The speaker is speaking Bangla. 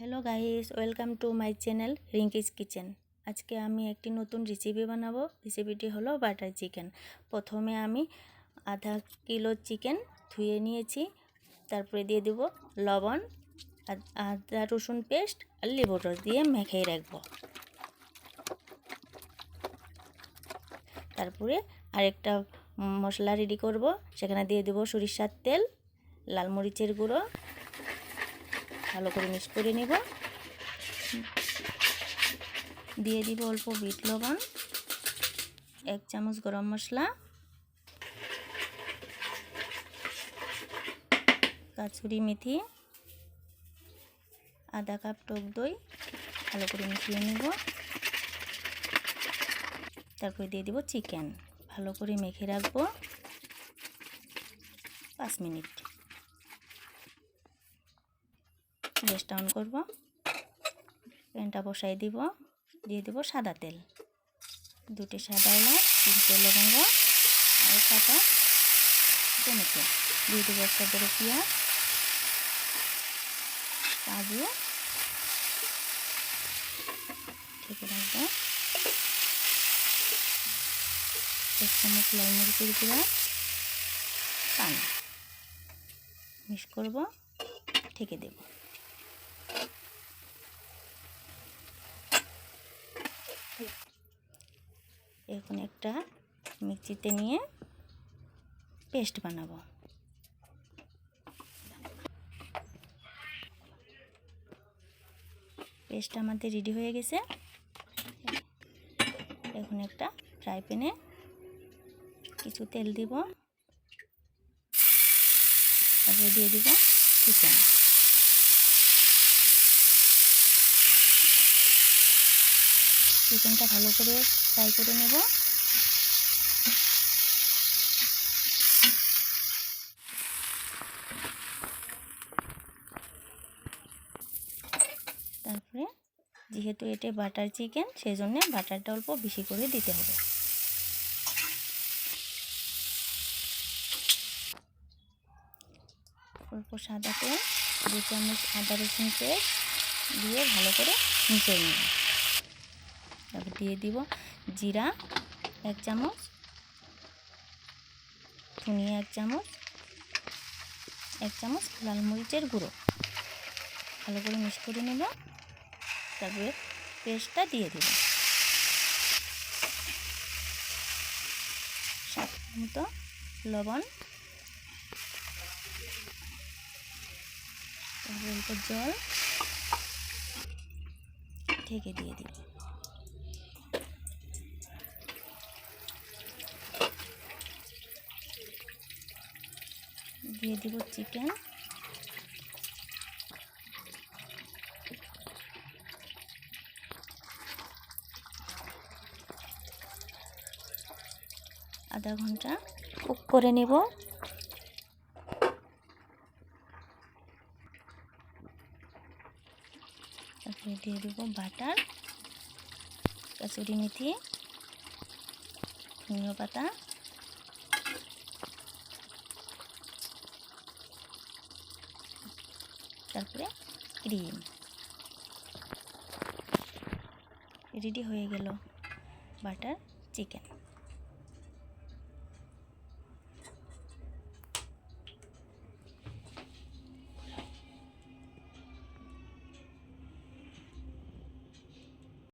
Hello guys, welcome to my channel Rinki's kitchen. আজকে আমি একটি নতুন রেসিপি বানাবো। রেসিপিটি হলো বাটার চিকেন। প্রথমে আমি আধা কিলো চিকেন ধুয়ে নিয়েছি। তারপরে দিয়ে দেব লবণ, আদা রসুন পেস্ট আর লেবুর রস দিয়ে মেখে রাখবো। তারপরে আরেকটা মশলা রেডি করব। সেখানে দিয়ে দেব সরিষার তেল, লাল মরিচের গুঁড়ো, ভালো করে মিক্স করে নেব। দিয়ে দিব অল্প বিট লবণ, 1 চামচ গরম মশলা, কাসুরি মেথি, আধা কাপ টক দই, ভালো করে মিশিয়ে নেব। তারপরে দিয়ে দিব চিকেন, ভালো করে মেখে রাখবো 5 মিনিট। গ্যাসটা অন করব, প্যানটা বসাই দিব। দিয়ে দেব সাদা তেল, 2টি সাদা এলাচ, 3টে লবঙ্গ আর কাটা টমেটো। দিয়ে দেবো একটা বড় পেঁয়াজ, কাজু, ঢেকে রাখবো। 1 চামচ লাল মরিচের গুঁড়া, পানি মিক্স করব, ঢেকে দেব। এখন একটা মিক্সিতে নিয়ে পেস্ট বানাবো। পেস্ট আমাদের রেডি হয়ে গেছে। এখন একটা ফ্রাই প্যানে কিছু তেল দিব, তারপরে দিয়ে দিব চিকেন। চিকেনটা ভালো করে ফ্রাই করে নেব। তারপরে যেহেতু এটা বাটার চিকেন, সেজন্য বাটারটা অল্প বেশি করে দিতে হবে। অল্প সাদা তেল, 2 চামচ আদা রসুন পেস্ট দিয়ে ভালো করে মিশিয়ে নেব। তারপর দিয়ে দিব জিরা 1 চামচ, ধনিয়া 1 চামচ, 1 চামচ লাল মরিচের গুঁড়ো, ভালো করে মিক্স করে নেব। তারপরে পেস্টটা দিয়ে দেব, স্বাদ মতো লবণ, তারপরে অল্প জল, ঢেকে দিয়ে দিব। দিয়ে দিব চিকেন, আধা ঘন্টা কুক করে নেব। তারপরে দিয়ে দেব বাটার, কাসুরি মেথি, ধনিয়া পাতা, তারপরে ক্রিম। রেডি হয়ে গেল বাটার চিকেন।